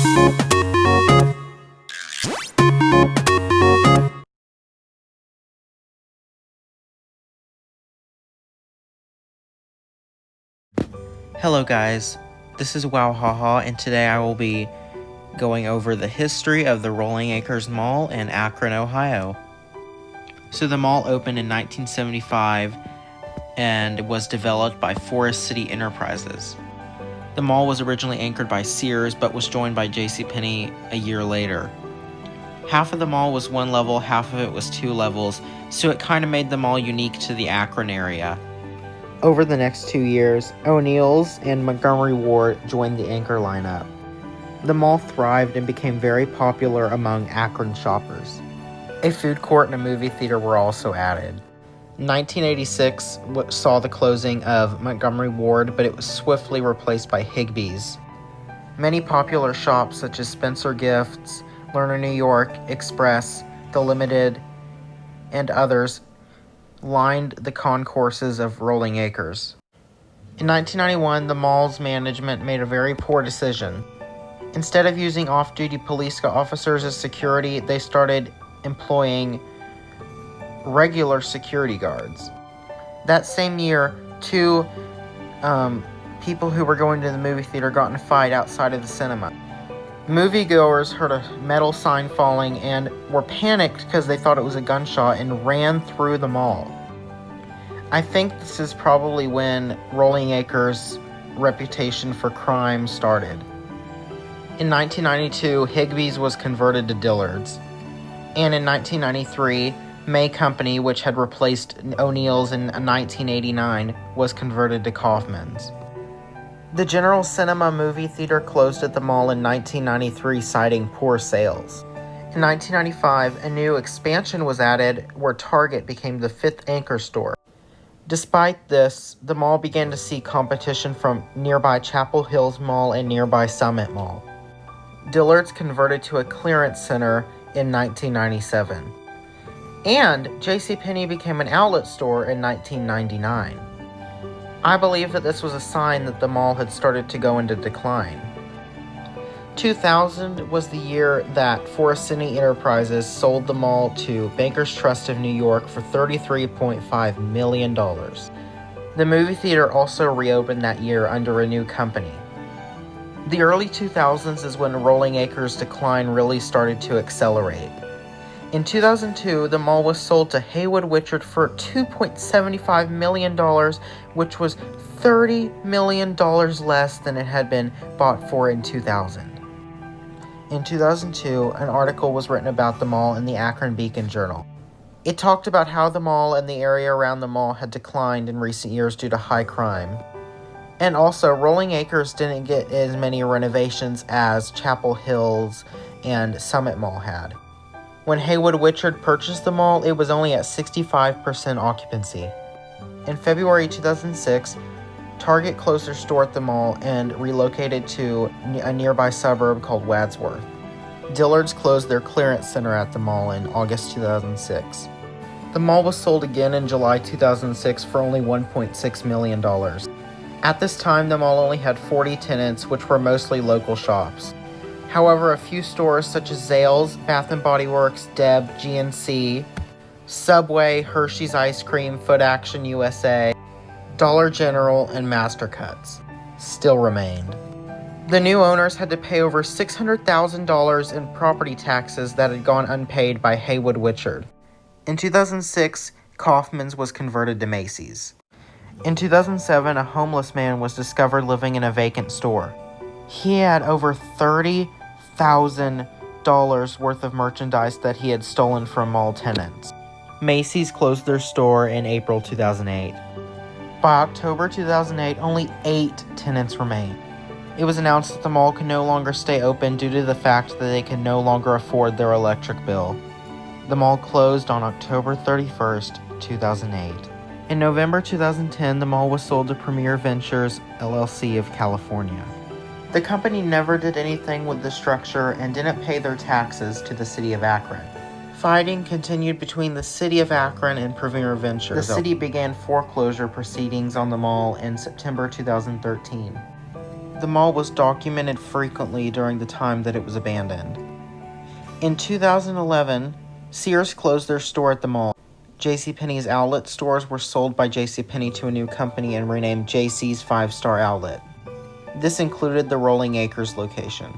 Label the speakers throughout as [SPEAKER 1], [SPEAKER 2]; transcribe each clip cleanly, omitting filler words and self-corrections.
[SPEAKER 1] Hello guys, this is Wowhaha, and today I will be going over the history of the Rolling Acres Mall in Akron, Ohio. So the mall opened in 1975 and was developed by Forest City Enterprises. The mall was originally anchored by Sears but was joined by JCPenney a year later. Half of the mall was one level, half of it was two levels, so it kind of made the mall unique to the Akron area. Over the next 2 years, O'Neill's and Montgomery Ward joined the anchor lineup. The mall thrived and became very popular among Akron shoppers. A food court and a movie theater were also added. 1986 saw the closing of Montgomery Ward, but it was swiftly replaced by Higbee's. Many popular shops such as Spencer Gifts, Lerner New York, Express, The Limited, and others lined the concourses of Rolling Acres. In 1991, the mall's management made a very poor decision. Instead of using off-duty police officers as security, they started employing regular security guards. That same year, two people who were going to the movie theater got in a fight outside of the cinema. Moviegoers heard a metal sign falling and were panicked because they thought it was a gunshot and ran through the mall. I think this is probably when Rolling Acres' reputation for crime started. In 1992, Higbee's was converted to Dillard's. And in 1993, May Company, which had replaced O'Neill's in 1989, was converted to Kaufman's. The General Cinema movie theater closed at the mall in 1993, citing poor sales. In 1995, a new expansion was added where Target became the fifth anchor store. Despite this, the mall began to see competition from nearby Chapel Hills Mall and nearby Summit Mall. Dillard's converted to a clearance center in 1997. And JCPenney became an outlet store in 1999. I believe that this was a sign that the mall had started to go into decline. 2000 was the year that Forest City Enterprises sold the mall to Bankers Trust of New York for $33.5 million. The movie theater also reopened that year under a new company. The early 2000s is when Rolling Acres' decline really started to accelerate. In 2002, the mall was sold to Haywood Wichard for $2.75 million, which was $30 million less than it had been bought for in 2000. In 2002, an article was written about the mall in the Akron Beacon Journal. It talked about how the mall and the area around the mall had declined in recent years due to high crime. And also, Rolling Acres didn't get as many renovations as Chapel Hills and Summit Mall had. When Haywood Wichard purchased the mall, it was only at 65% occupancy. In February 2006, Target closed their store at the mall and relocated to a nearby suburb called Wadsworth. Dillard's closed their clearance center at the mall in August 2006. The mall was sold again in July 2006 for only $1.6 million. At this time, the mall only had 40 tenants, which were mostly local shops. However, a few stores such as Zales, Bath & Body Works, Deb, GNC, Subway, Hershey's Ice Cream, Foot Action USA, Dollar General, and Master Cuts still remained. The new owners had to pay over $600,000 in property taxes that had gone unpaid by Haywood Wichard. In 2006, Kaufman's was converted to Macy's. In 2007, a homeless man was discovered living in a vacant store. He had over $30,000 worth of merchandise that he had stolen from mall tenants. Macy's closed their store in April 2008. By October 2008, only 8 tenants remained. It was announced that the mall could no longer stay open due to the fact that they could no longer afford their electric bill. The mall closed on October 31st, 2008. In November 2010, the mall was sold to Premier Ventures, LLC of California. The company never did anything with the structure and didn't pay their taxes to the city of Akron. Fighting continued between the city of Akron and Premier Ventures. The city began foreclosure proceedings on the mall in September 2013. The mall was documented frequently during the time that it was abandoned. In 2011, Sears closed their store at the mall. JCPenney's outlet stores were sold by JCPenney to a new company and renamed JC's 5-Star Outlet. This included the Rolling Acres location.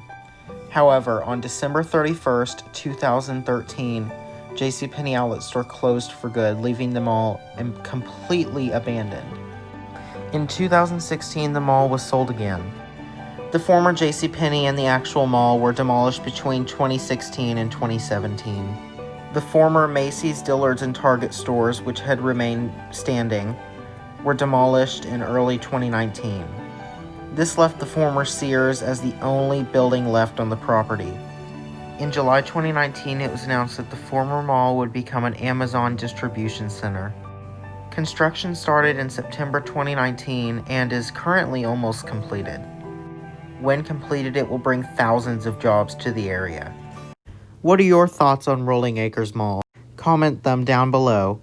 [SPEAKER 1] However, on December 31st, 2013, JCPenney outlet store closed for good, leaving the mall completely abandoned. In 2016, the mall was sold again. The former JCPenney and the actual mall were demolished between 2016 and 2017. The former Macy's, Dillard's, and Target stores, which had remained standing, were demolished in early 2019. This left the former Sears as the only building left on the property. In July 2019, it was announced that the former mall would become an Amazon distribution center. Construction started in September 2019 and is currently almost completed. When completed, it will bring thousands of jobs to the area. What are your thoughts on Rolling Acres Mall? Comment them down below.